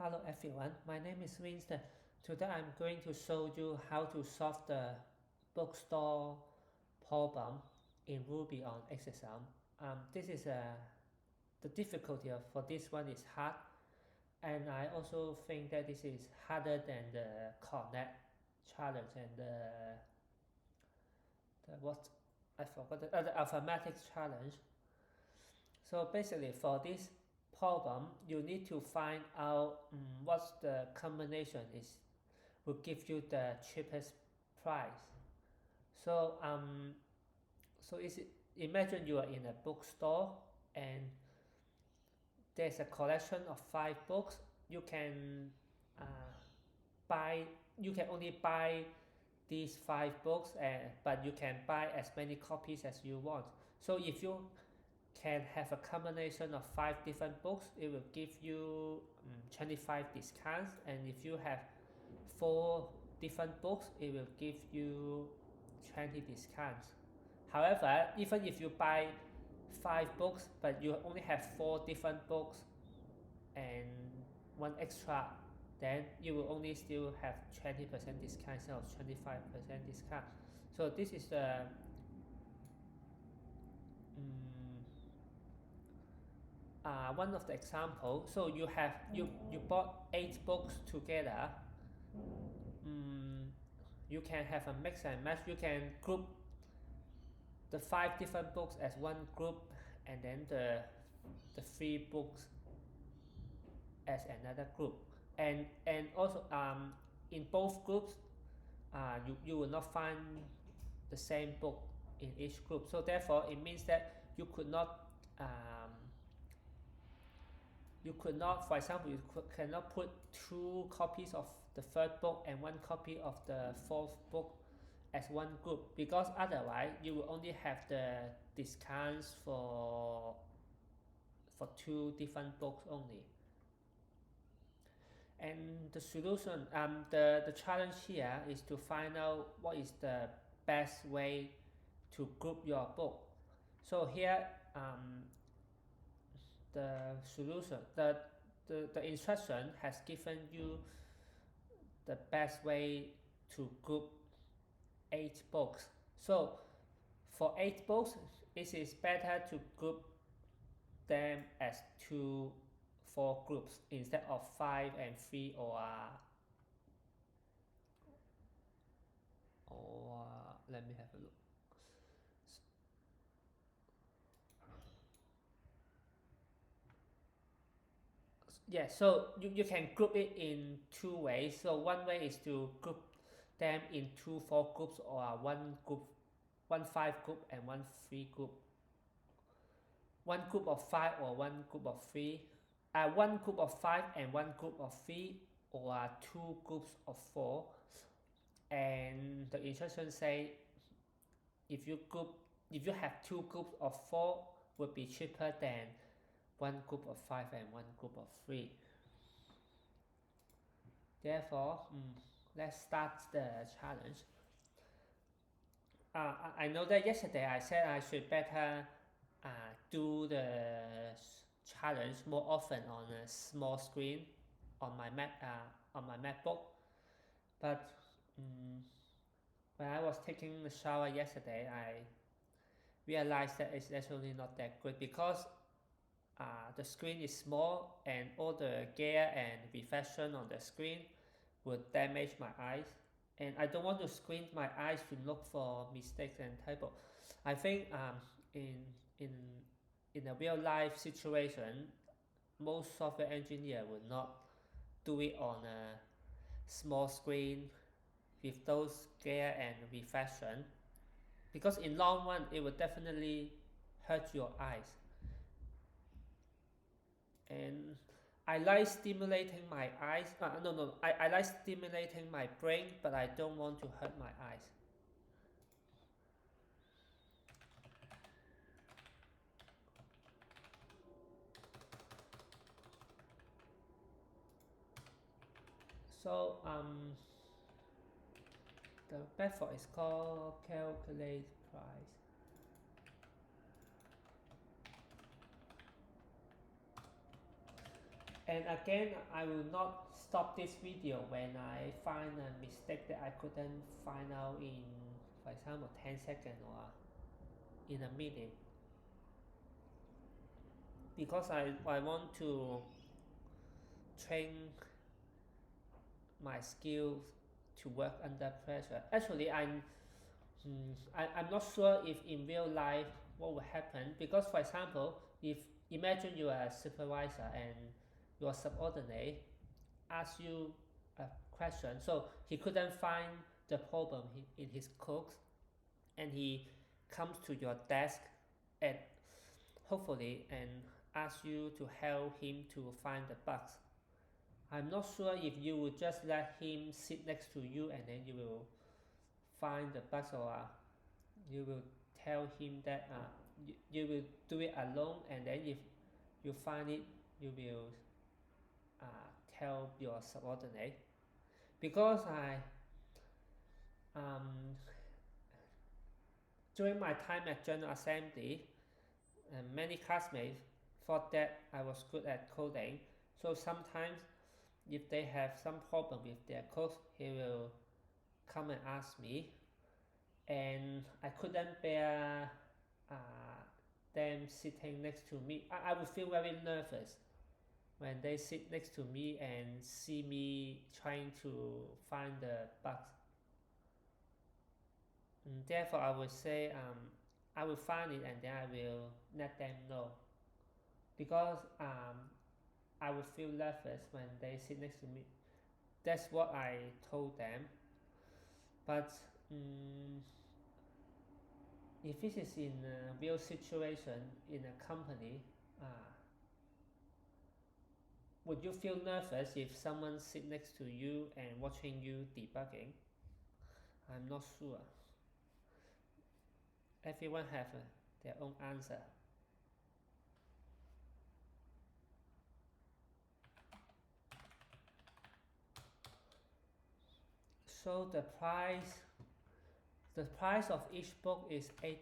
Hello everyone, my name is Winston. Today I'm going to show you how to solve the bookstore problem in Ruby on Exercism. This is the difficulty for this one is hard, and I also think that this is harder than the Connect challenge and the what I forgot the arithmetic challenge. So basically, for this problem, you need to find out what's the combination is will give you the cheapest price. So imagine you are in a bookstore and there's a collection of 5 books. You can uh, buy. You can only buy these 5 books, but you can buy as many copies as you want. So if you can have a combination of 5 different books, it will give you 25 discounts, and if you have 4 different books, it will give you 20 discounts. However, even if you buy 5 books but you only have 4 different books and one extra, then you will only still have 20% discount instead of 25% discount. So this is the one of the example. So you bought 8 books together. You can have a mix and match. You can group the 5 different books as one group, and then the 3 books as another group. And also in both groups, you will not find the same book in each group. So therefore, it means that you could not, for example, cannot put 2 copies of the 3rd book and 1 copy of the 4th book as one group, because otherwise you will only have the discounts for 2 different books only. And the solution, the challenge here is to find out what is the best way to group your book. So here, the solution, the instruction has given you the best way to group 8 books. So for 8 books, it is better to group them as 4 groups instead of 5 and 3, or let me have a look. Yeah, so you can group it in 2 ways. So one way is to group them in 2 4 groups, or one 5 group and one 3 group. One group of 5 or one group of 3. One group of 5 and one group of 3, or 2 groups of 4. And the instructions say if you have 2 groups of 4, would be cheaper than one group of 5 and one group of 3. Therefore, let's start the challenge. I know that yesterday I said I should better do the challenge more often on a small screen on my MacBook, but when I was taking a shower yesterday, I realized that it's actually not that good, because the screen is small and all the glare and reflection on the screen would damage my eyes, and I don't want to squint my eyes to look for mistakes and typos. I think in a real life situation, most software engineer would not do it on a small screen with those glare and reflection, because in long run it will definitely hurt your eyes. And I like stimulating my eyes. I like stimulating my brain, but I don't want to hurt my eyes. So the method is called calculate price. And again, I will not stop this video when I find a mistake that I couldn't find out in, for example, 10 seconds or in a minute, because I want to train my skills to work under pressure. Actually, I'm not sure if in real life what will happen, because for example, if imagine you are a supervisor and your subordinate asks you a question, so he couldn't find the problem in his code, and he comes to your desk and hopefully and asks you to help him to find the bugs. I'm not sure if you would just let him sit next to you and then you will find the bugs, or you will tell him that you will do it alone, and then if you find it, you will tell your subordinate. Because during my time at General Assembly, many classmates thought that I was good at coding, so sometimes if they have some problem with their code, he will come and ask me, and I couldn't bear them sitting next to me. I would feel very nervous when they sit next to me and see me trying to find the bugs. And therefore, I would say I will find it and then I will let them know, because I would feel nervous when they sit next to me. That's what I told them. But if this is in a real situation in a company, would you feel nervous if someone sit next to you and watching you debugging? I'm not sure. Everyone have their own answer. So the price of each book is $8,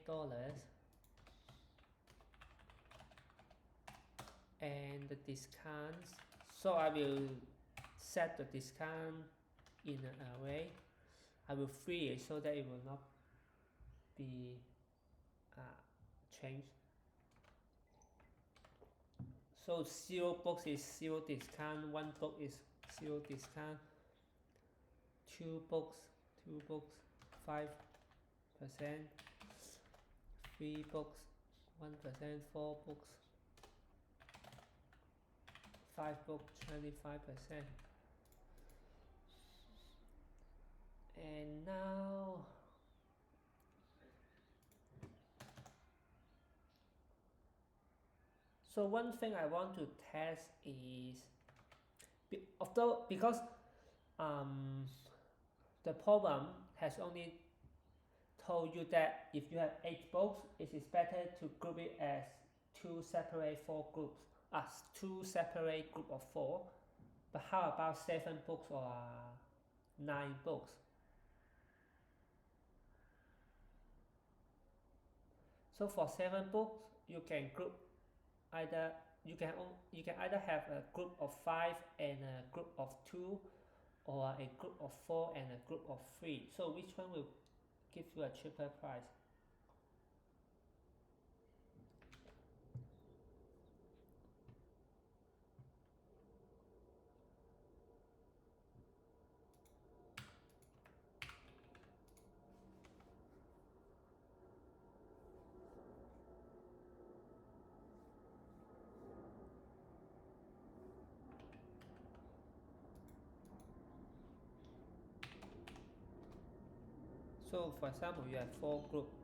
and the discounts, so I will set the discount in an array. I will free it so that it will not be changed. So 0 books is 0 discount, 1 book is 0 discount, 2 books 5%, 3 books 1%, 4 books 5 books 25%. And now so one thing I want to test is, because the problem has only told you that if you have 8 books, it is better to group it as 2 separate group of 4. But how about 7 books or 9 books? So for 7 books, you can group either you can either have a group of 5 and a group of 2, or a group of 4 and a group of 3. So which one will give you a cheaper price? So for example, you have 4 groups.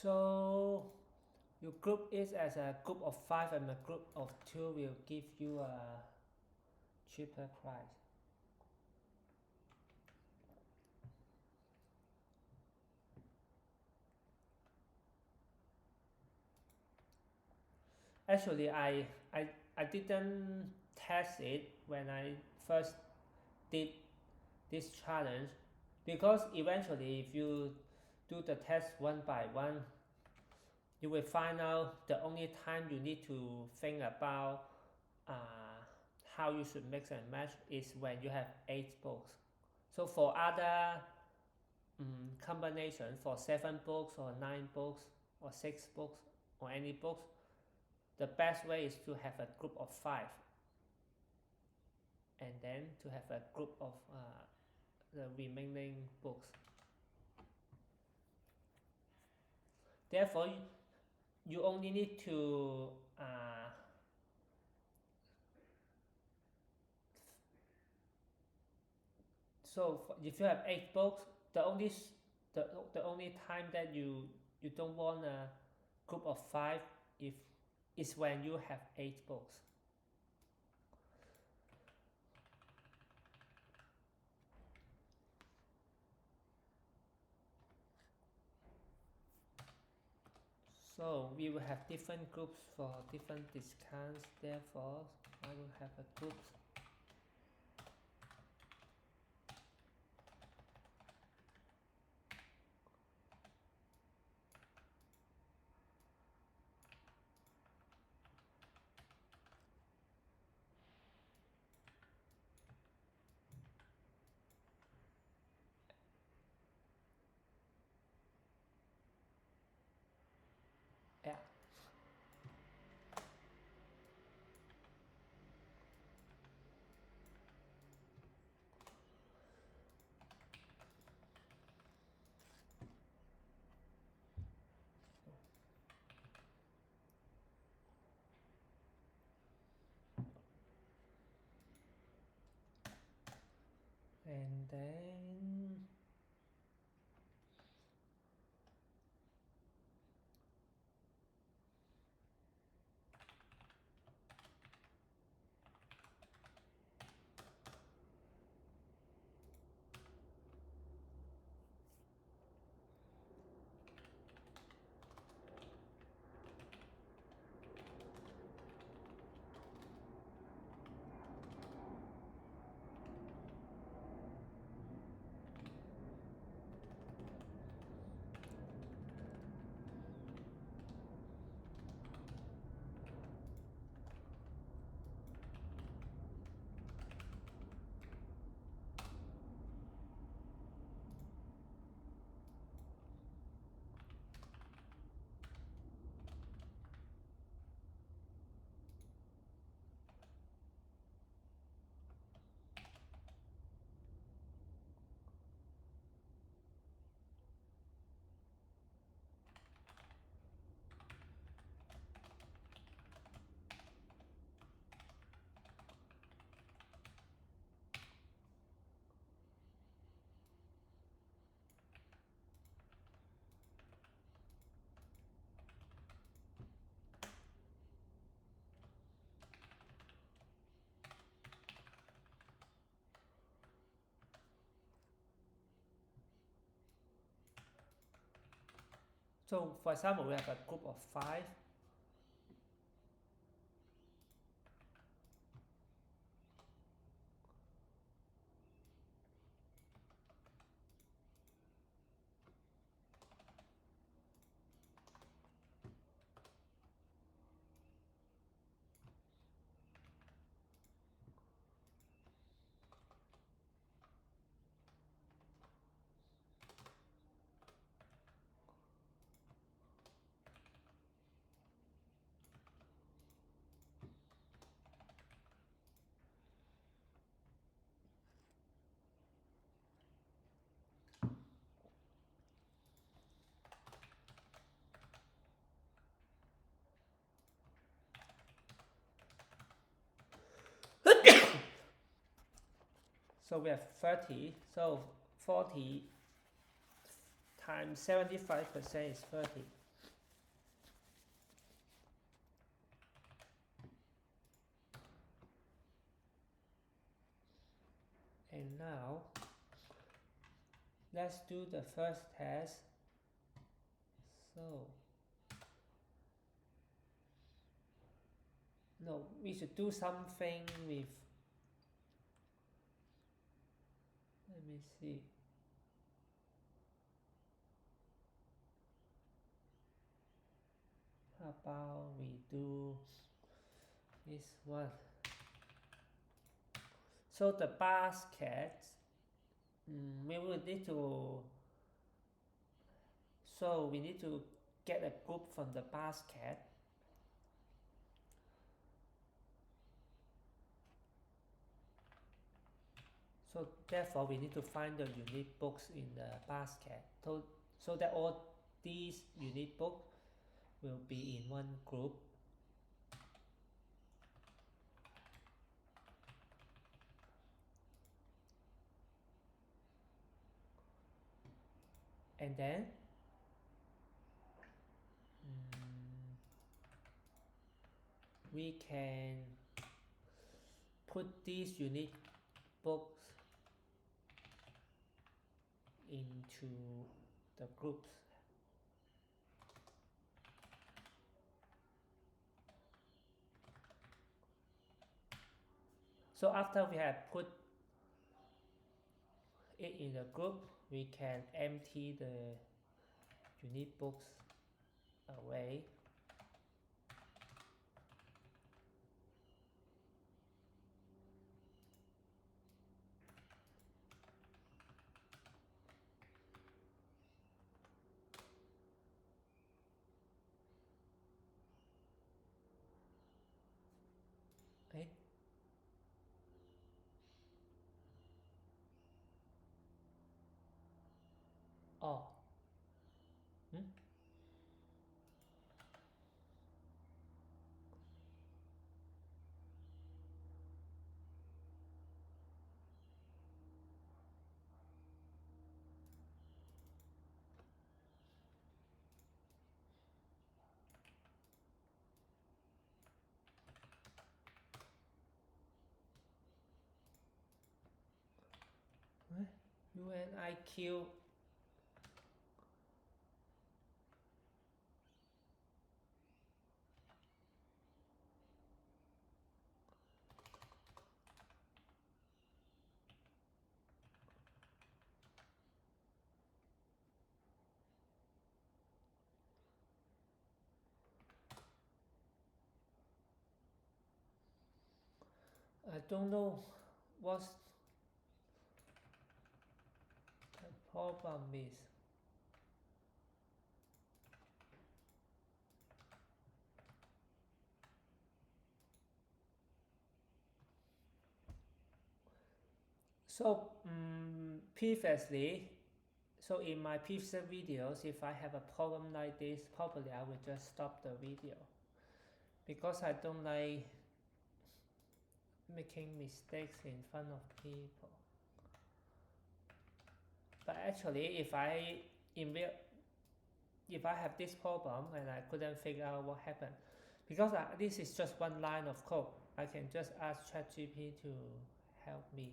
So you group it as a group of 5 and a group of 2 will give you a cheaper price. Actually, I didn't test it when I first did this challenge, because eventually if you do the test one by one, you will find out the only time you need to think about uh, how you should mix and match is when you have 8 books. So for other combination, for 7 books or 9 books or 6 books or any books, the best way is to have a group of 5 and then to have a group of the remaining books. Therefore, you only need to if you have 8 books, the only time that you don't want a group of 5 if is when you have 8 books. So we will have different groups for different discounts. Therefore, I will have a group. Yeah. And then so for example, we have a group of 5. So we have 30. So 40 times 75% is 30. now let's do the first test. So no, we should do something with, let me see. How about we do this one? So the basket, we will need to, so we need to get a group from the basket. So therefore we need to find the unique books in the basket, so that all these unique books will be in one group. And then we can put these unique books into the groups. So after we have put it in the group, we can empty the unique books away. Okay. Oh. UNIQ. I don't know what's the problem is. So previously, so in my previous videos, if I have a problem like this, probably I will just stop the video, because I don't like making mistakes in front of people. But actually, if I have this problem and I couldn't figure out what happened, because this is just one line of code, I can just ask ChatGPT to help me.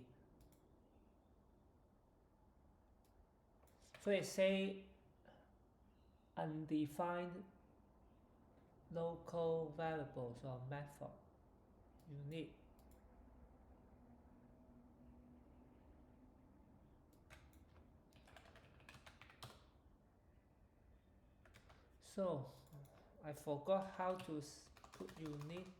So it say undefined local variables or method unique. So I forgot how to put unique.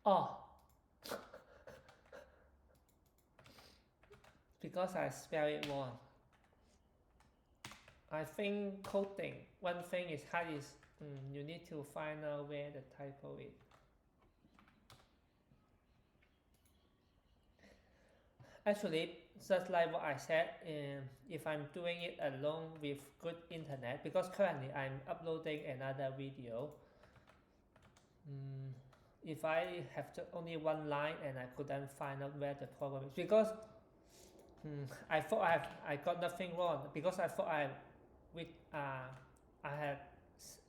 Oh, because I spell it wrong. I think coding, one thing is hard is you need to find out where the typo is. Actually, just like what I said, if I'm doing it alone with good internet, because currently I'm uploading another video, if I have only one line and I couldn't find out where the problem is, because I thought I got nothing wrong, because I thought I had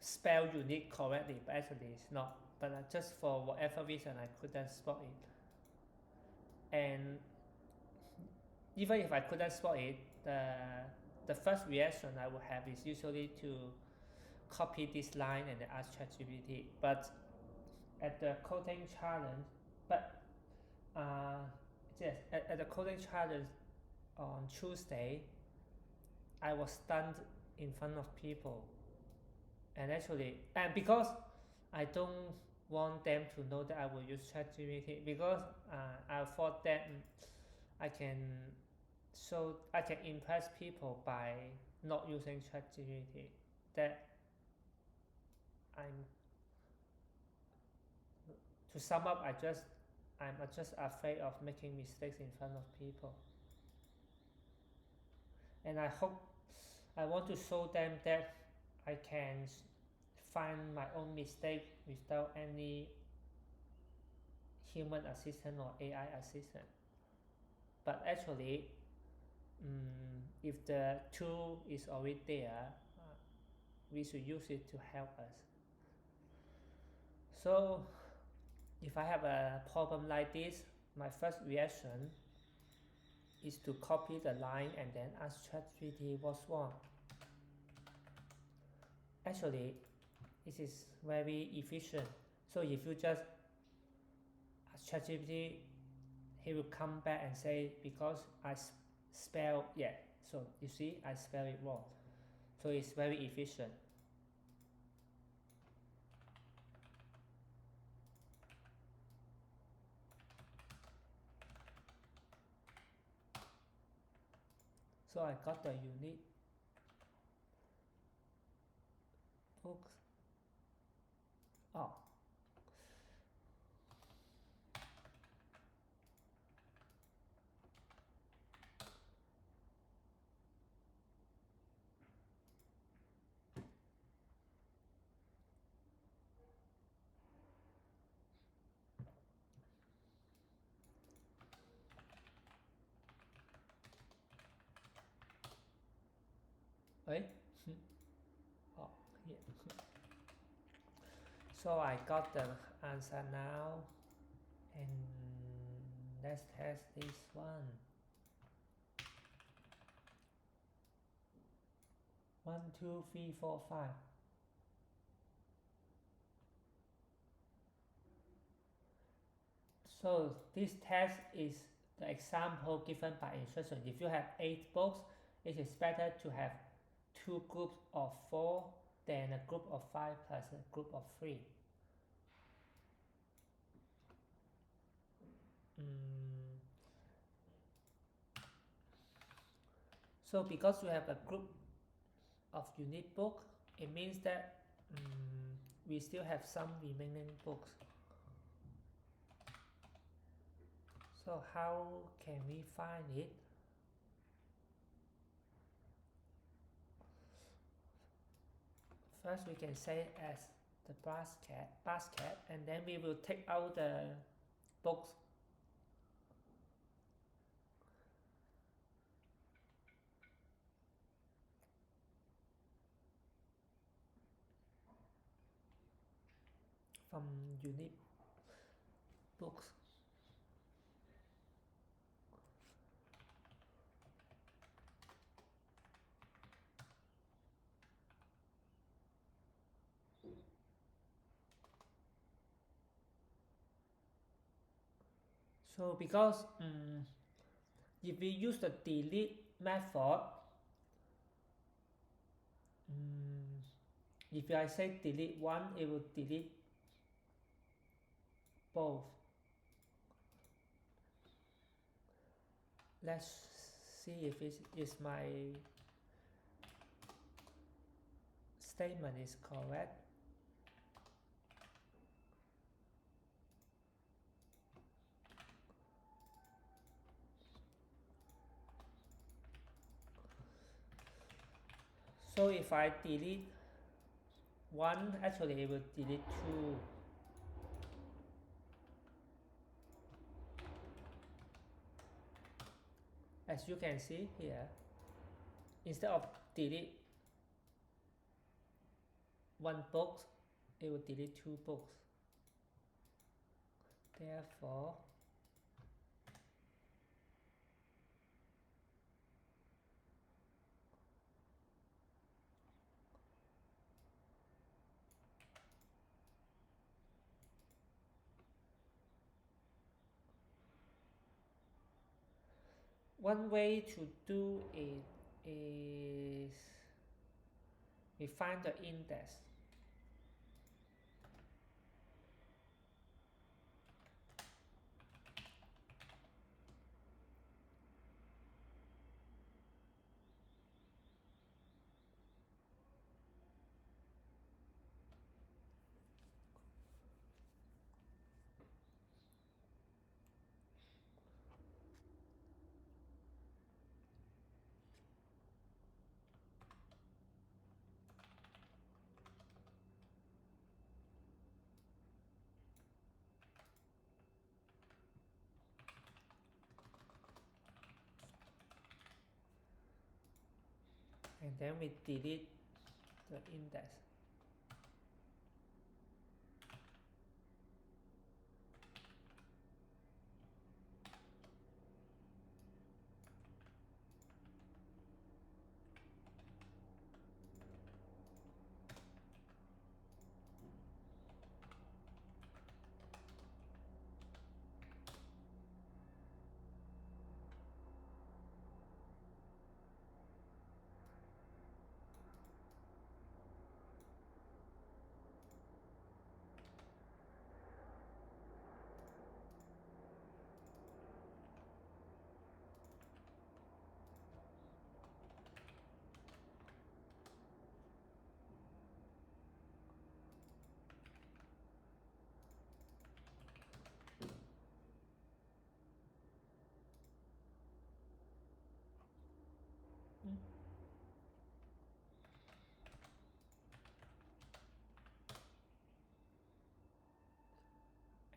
spelled unique correctly, but actually it's not. But just for whatever reason I couldn't spot it, and even if I couldn't spot it, the first reaction I would have is usually to copy this line and then ask ChatGPT. But at the coding challenge, but yes, at the coding challenge on Tuesday, I was stunned in front of people, and because I don't want them to know that I will use ChatGPT, because I thought that I can impress people by not using ChatGPT. That to sum up, I'm just afraid of making mistakes in front of people, and I want to show them that I can find my own mistake without any human assistant or AI assistant. But actually, if the tool is already there, we should use it to help us. So if I have a problem like this, my first reaction is to copy the line and then ask ChatGPT what's wrong. Actually, this is very efficient. So if you just ask ChatGPT, he will come back and say, because I spell, so you see, I spell it wrong. So it's very efficient. So I got the unique books. Oh. Right? Oh, yeah. So I got the answer now, and let's test this one. 1, 2, 3, 4, 5. So this test is the example given by instruction. If you have 8 books, it is better to have 2 groups of 4 than a group of 5 plus a group of 3. So because you have a group of unique books, it means that we still have some remaining books. So how can we find it? First we can say as the basket, and then we will take out the books. From unique books. So because if we use the delete method, if I say delete one, it will delete both. Let's see if it is my statement is correct. So if I delete one, actually it will delete two. As you can see here, instead of delete one box, it will delete two books. Therefore, one way to do it is we find the index. And then we delete the index.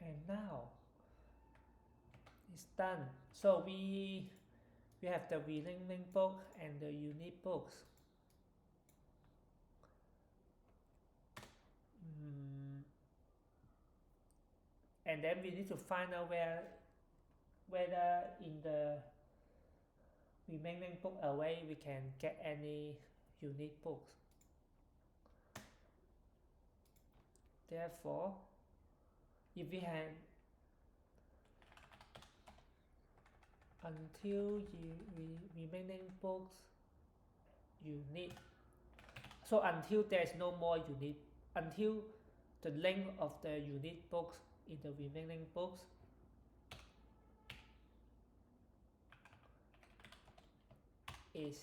And now it's done. So we have the remaining book and the unique books. And then we need to find out whether in the remaining book array we can get any unique books. Therefore, if we have until remaining books unique, so until there's no more unique, until the length of the unique books in the remaining books is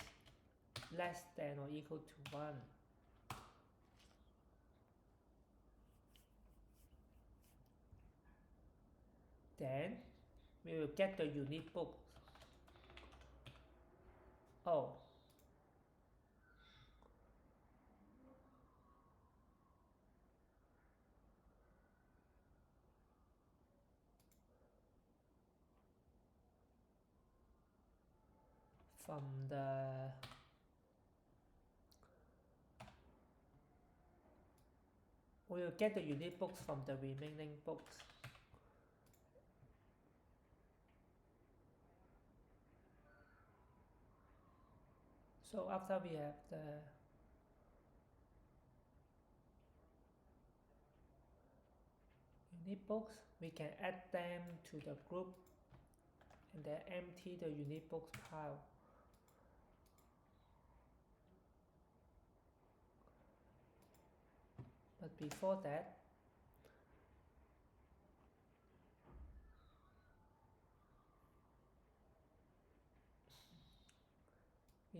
less than or equal to 1. Then we will get the unique book. Oh, from the we will get the unique books from the remaining books. So after we have the unique books, we can add them to the group and then empty the unique books pile. But before that,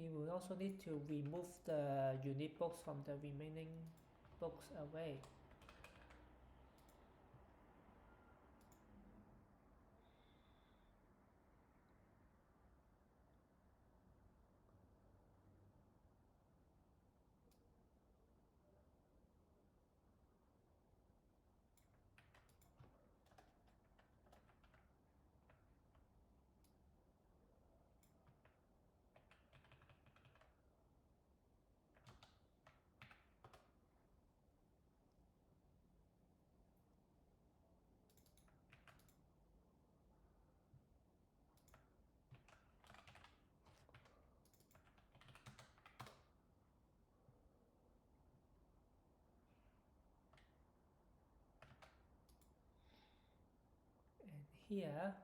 We will also need to remove the unit books from the remaining books away. Here,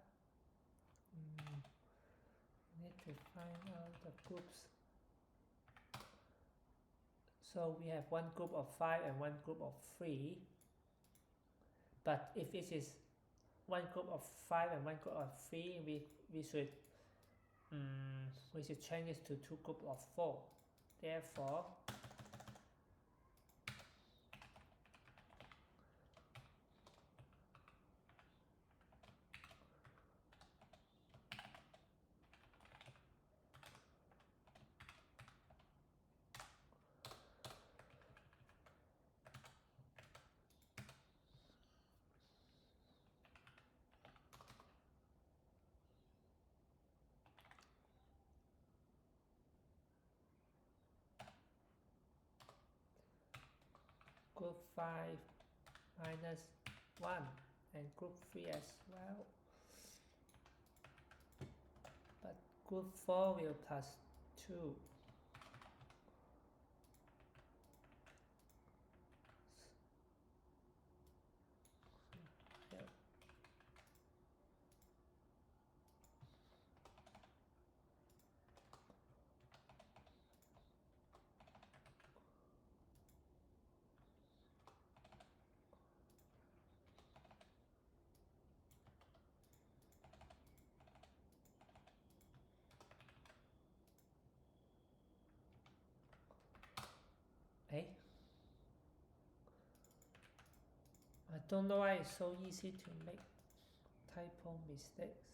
need to find out the groups. So we have one group of 5 and one group of 3. But if it is one group of 5 and one group of 3, we should change it to two groups of 4. Therefore, group 5 minus 1 and group 3 as well. But group 4 will plus 2. Hey, I don't know why it's so easy to make typo mistakes.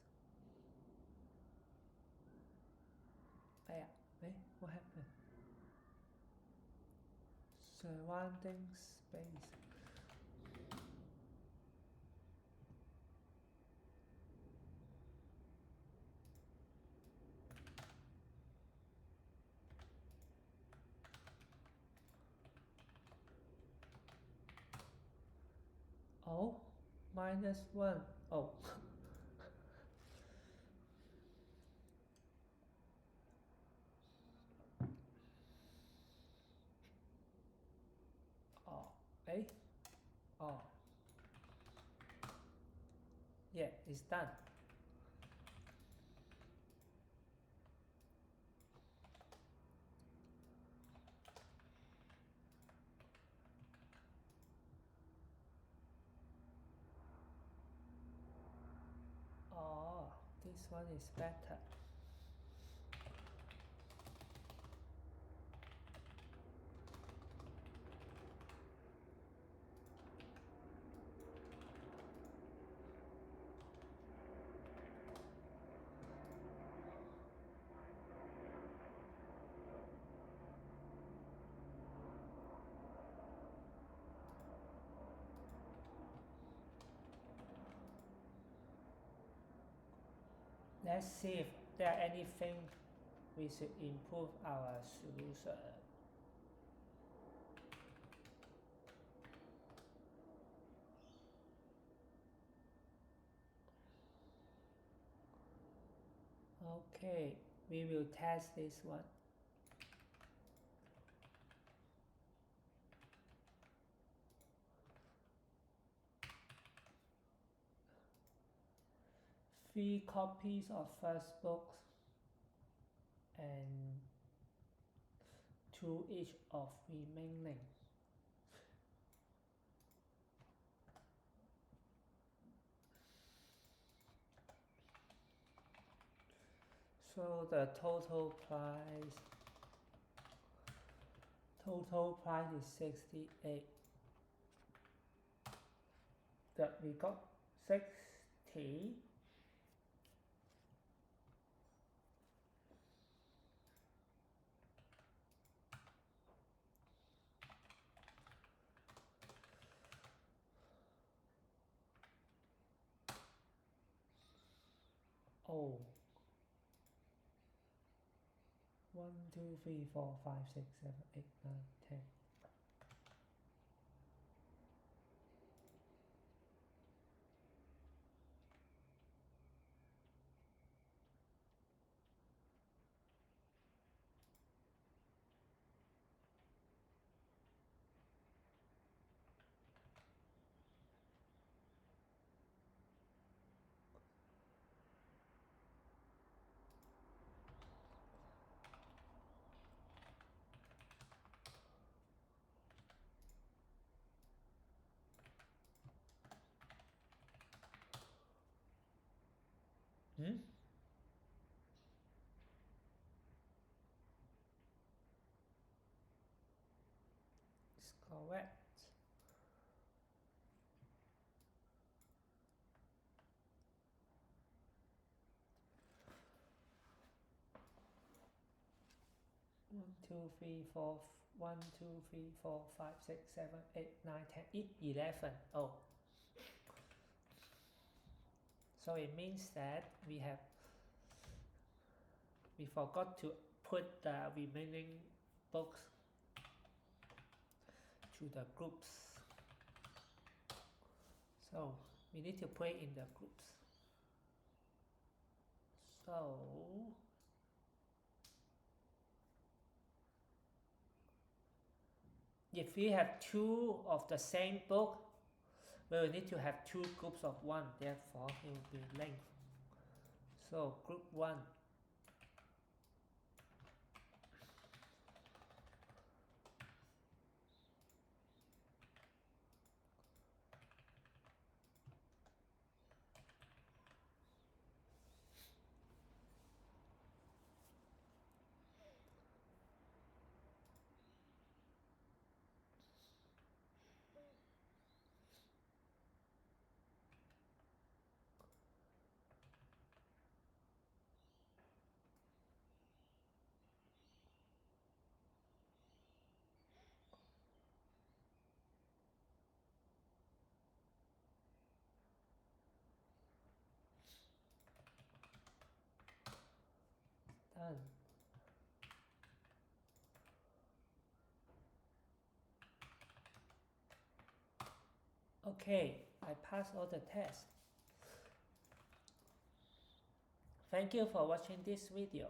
What happened? Surrounding space. Oh, minus 1. Oh. Oh. Yeah, it's done. Oh, this one is better. Let's see if there are anything we should improve our solution. Okay, we will test this one. Three copies of first books and 2 each of remaining. So the total price is 68. That we got 60. Oh. 1, 2, 3, 4, 5, 6, 7, 8, 9, 10. Hmm? It's correct. One, two, three, four, 1, 2, 3, 4, 5, 6, 7, 8, 9, 10, 11. Oh. So it means that we forgot to put the remaining books to the groups. So we need to put it in the groups. So if we have two of the same book, we will need to have two groups of one, therefore it will be length. So group 1. Done. Okay, I passed all the tests. Thank you for watching this video.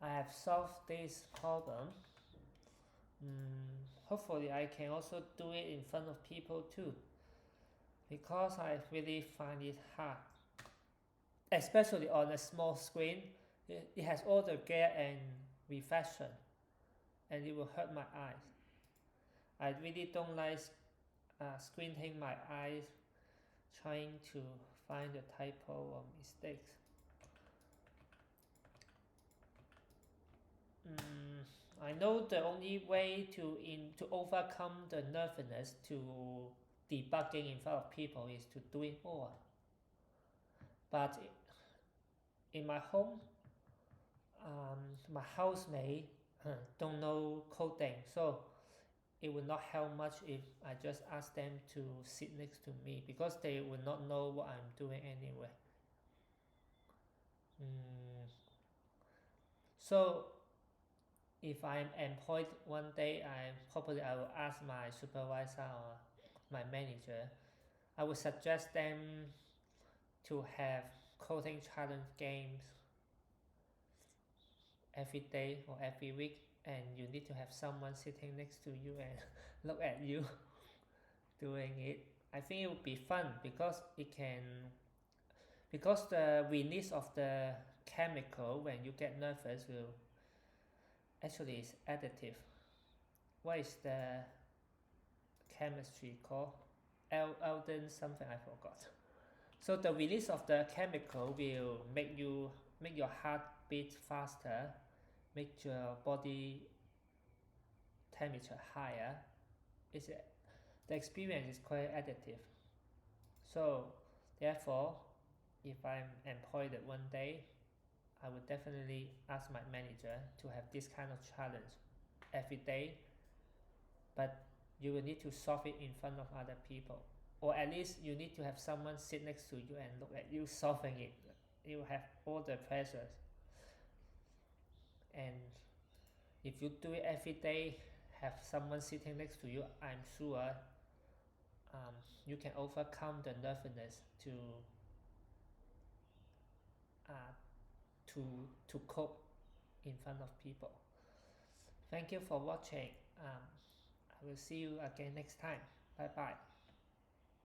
I have solved this problem. Hopefully I can also do it in front of people too, because I really find it hard, especially on a small screen. It has all the glare and reflection, and it will hurt my eyes. I really don't like squinting my eyes trying to find the typo or mistakes. I know the only way to overcome the nervousness to debugging in front of people is to do it more. But in my home, my housemate don't know coding, so it will not help much if I just ask them to sit next to me, because they will not know what I'm doing anyway. So if I'm employed one day, I will ask my supervisor or my manager. I would suggest them to have coding challenge games every day or every week, and you need to have someone sitting next to you and look at you doing it. I think it would be fun because the release of the chemical when you get nervous will actually is additive. What is the chemistry called? Alden something, I forgot. So the release of the chemical will make your heart beat faster, make your body temperature higher. The experience is quite addictive. So therefore, if I'm employed one day, I would definitely ask my manager to have this kind of challenge every day, but you will need to solve it in front of other people, or at least you need to have someone sit next to you and look at you solving it. You have all the pressures, and if you do it every day, have someone sitting next to you, I'm sure you can overcome the nervousness uh, to cope in front of people. Thank you for watching. I will see you again next time. Bye bye.